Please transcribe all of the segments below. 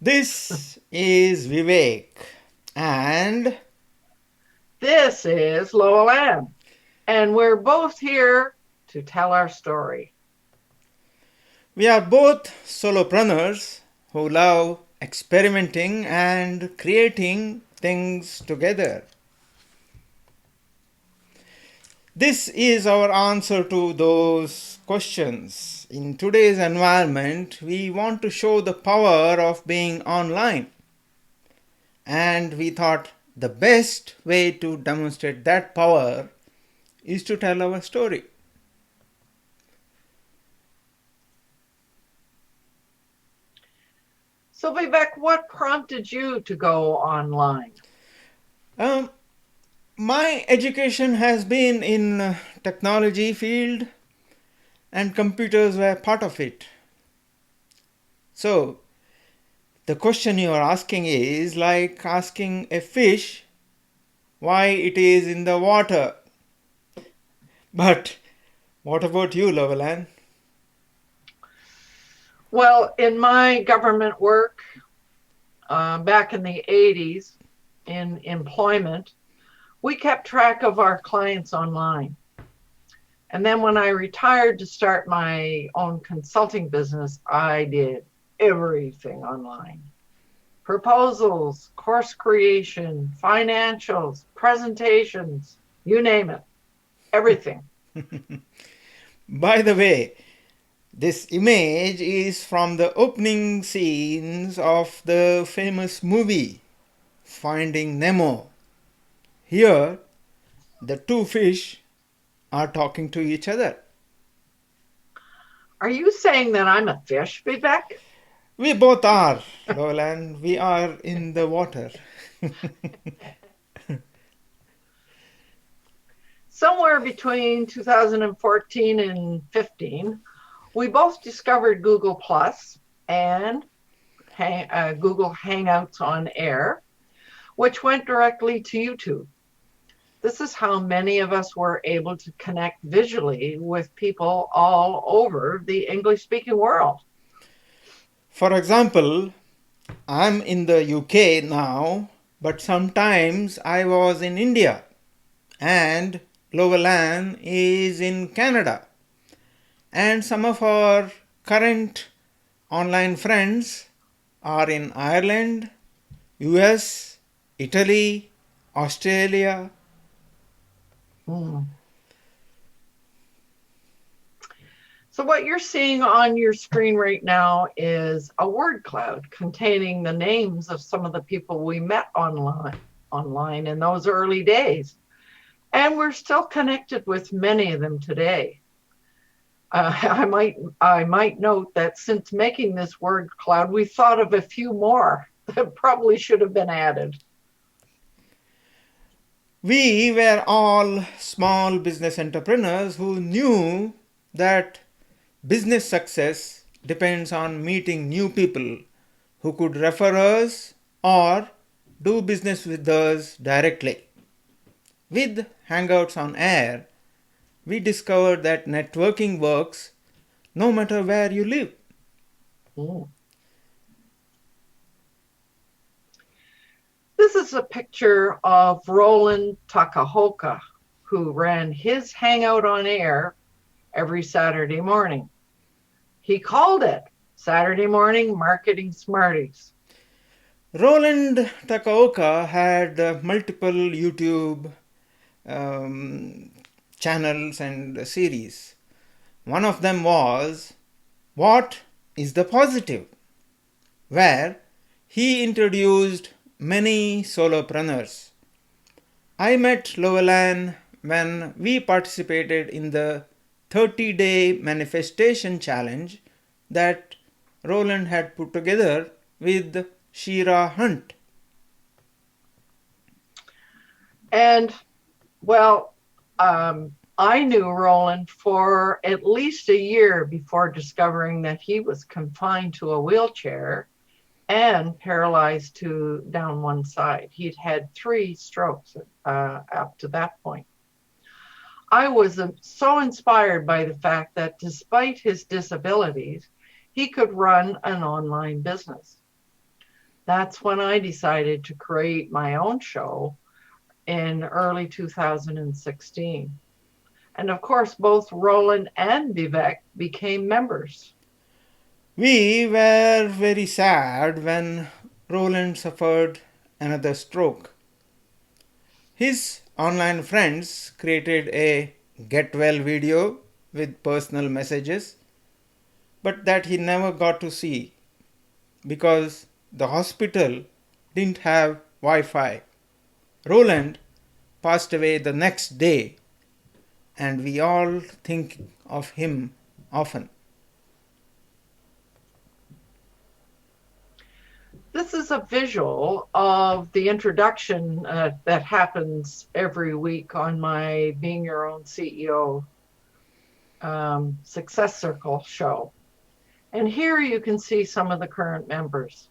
This is Vivek and This is Lowell Ann, and we're both here to tell our story. we are both solopreneurs who love experimenting and creating things together. This is our answer to those questions. In today's environment, we want to show the power of being online. And we thought the best way to demonstrate that power is to tell our story. So, Vivek, what prompted you to go online? Um, my education has been in technology field and computers were part of it. So the question you are asking is like asking a fish why it is in the water. But what about you, Lowell Ann? Well, in my government work back in the 80s in employment, we kept track of our clients online. And then when I retired to start my own consulting business, I did everything online. Proposals, course creation, financials, presentations, you name it, everything. By the way, this image is from the opening scenes of the famous movie Finding Nemo. Here, the two fish are talking to each other. Are you saying that I'm a fish, Vivek? We both are, Lowell Ann. We are in the water. Somewhere between 2014 and 15, we both discovered Google Plus and Google Hangouts on Air, which went directly to YouTube. This is how many of us were able to connect visually with people all over the English speaking world. For example, I'm in the UK now, but sometimes I was in India and Lowell Ann is in Canada. And some of our current online friends are in Ireland, US, Italy, Australia. Mm. So, what you're seeing on your screen right now is a word cloud containing the names of some of the people we met online in those early days. And we're still connected with many of them today. I might note that since making this word cloud, we thought of a few more that probably should have been added. We were all small business entrepreneurs who knew that business success depends on meeting new people who could refer us or do business with us directly. With Hangouts on Air, we discovered that networking works no matter where you live. Mm. This is a picture of Roland Takahoka, who ran his Hangout on Air every Saturday morning. He called it Saturday Morning Marketing Smarties. Roland Takaoka had multiple YouTube um, channels and series. One of them was What is the Positive? Where he introduced many solopreneurs. I met Lowell Ann when we participated in the 30-day manifestation challenge that Roland had put together with Shira Hunt. And well, I knew Roland for at least a year before discovering that he was confined to a wheelchair and paralyzed to down one side. He'd had 3 strokes up to that point. I was so inspired by the fact that despite his disabilities, he could run an online business. That's when I decided to create my own show in early 2016. And of course, both Roland and Vivek became members. We were very sad when Roland suffered another stroke. His online friends created a get well video with personal messages, but that he never got to see because the hospital didn't have Wi Fi. Roland passed away the next day, and we all think of him often. This is a visual of the introduction that happens every week on my Being Your Own CEO Success Circle show. And here you can see some of the current members.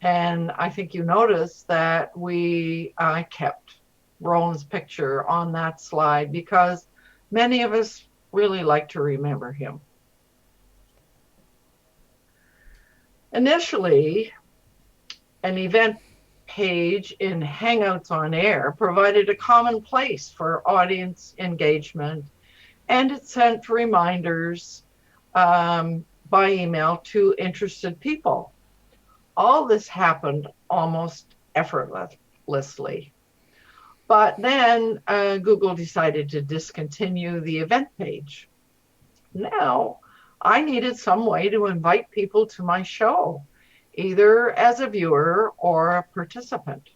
And I think you notice that I kept Roland's picture on that slide because many of us really like to remember him. Initially, an event page in Hangouts On Air provided a common place for audience engagement, and it sent reminders by email to interested people. All this happened almost effortlessly. But then Google decided to discontinue the event page. Now, I needed some way to invite people to my show, either as a viewer or a participant.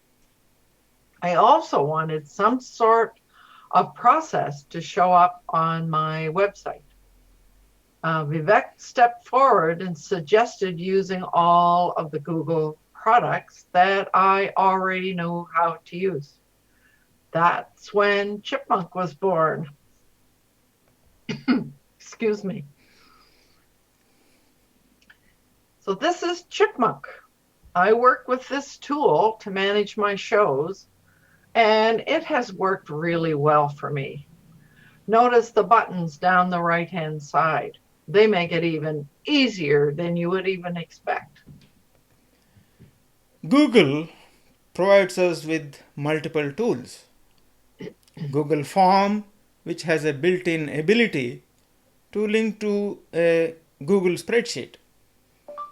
I also wanted some sort of process to show up on my website. Vivek stepped forward and suggested using all of the Google products that I already knew how to use. That's when Chipmunk was born. Excuse me. So this is Chipmunk. I work with this tool to manage my shows, and it has worked really well for me. Notice the buttons down the right-hand side. They make it even easier than you would even expect. Google provides us with multiple tools. Google Form, which has a built-in ability to link to a Google spreadsheet.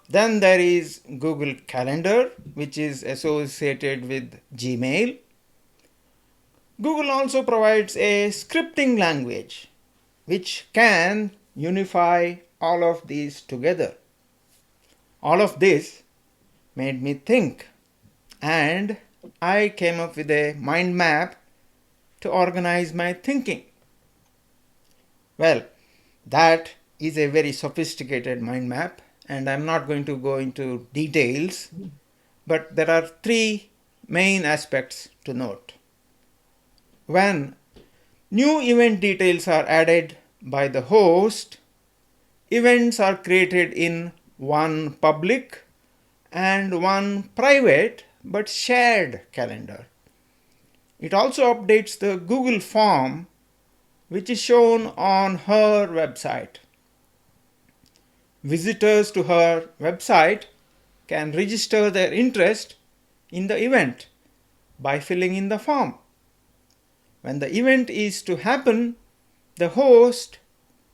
Then there is Google Calendar, which is associated with Gmail. Google also provides a scripting language, which can unify all of these together. All of this made me think, and I came up with a mind map to organize my thinking. Well, that is a very sophisticated mind map, and I'm not going to go into details, but there are three main aspects to note. When new event details are added by the host, events are created in one public and one private but shared calendar. It also updates the Google form, which is shown on her website. Visitors to her website can register their interest in the event by filling in the form. When the event is to happen, the host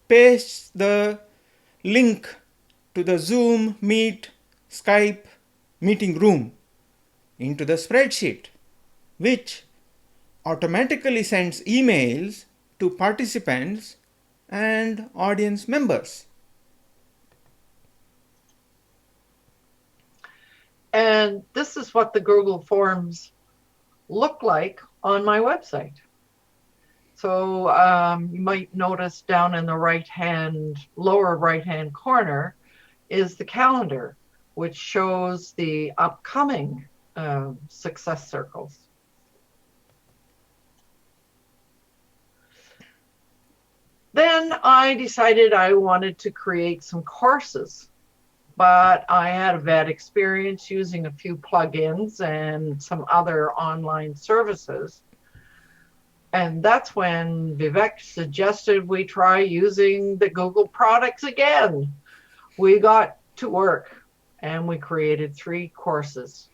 pastes the link to the Zoom, Meet, Skype meeting room into the spreadsheet, which automatically sends emails to participants and audience members. And this is what the Google Forms look like on my website. So you might notice down in the lower right-hand corner is the calendar, which shows the upcoming success circles. Then I decided I wanted to create some courses, but I had a bad experience using a few plugins and some other online services. And that's when Vivek suggested we try using the Google products again. We got to work and we created 3 courses.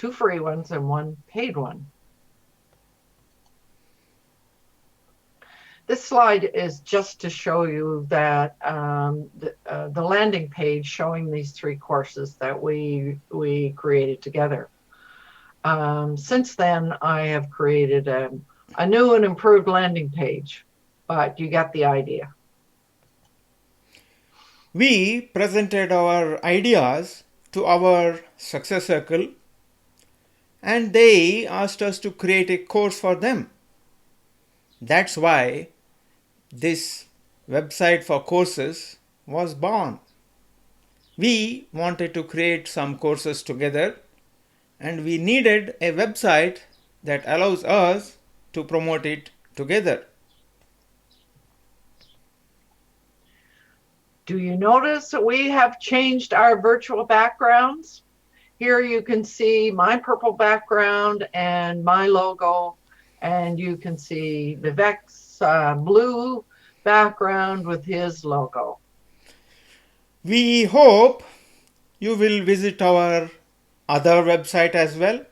2 free ones and 1 paid one. This slide is just to show you that the landing page showing these 3 courses that we created together. Since then, I have created a new and improved landing page, but you got the idea. We presented our ideas to our success circle, and they asked us to create a course for them. That's why this website for courses was born. We wanted to create some courses together, and we needed a website that allows us to promote it together. Do you notice that we have changed our virtual backgrounds? Here you can see my purple background and my logo, and you can see Vivek's blue background with his logo. We hope you will visit our other website as well.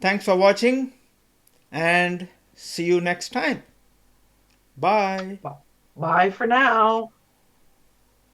Thanks for watching and see you next time. Bye. Bye for now.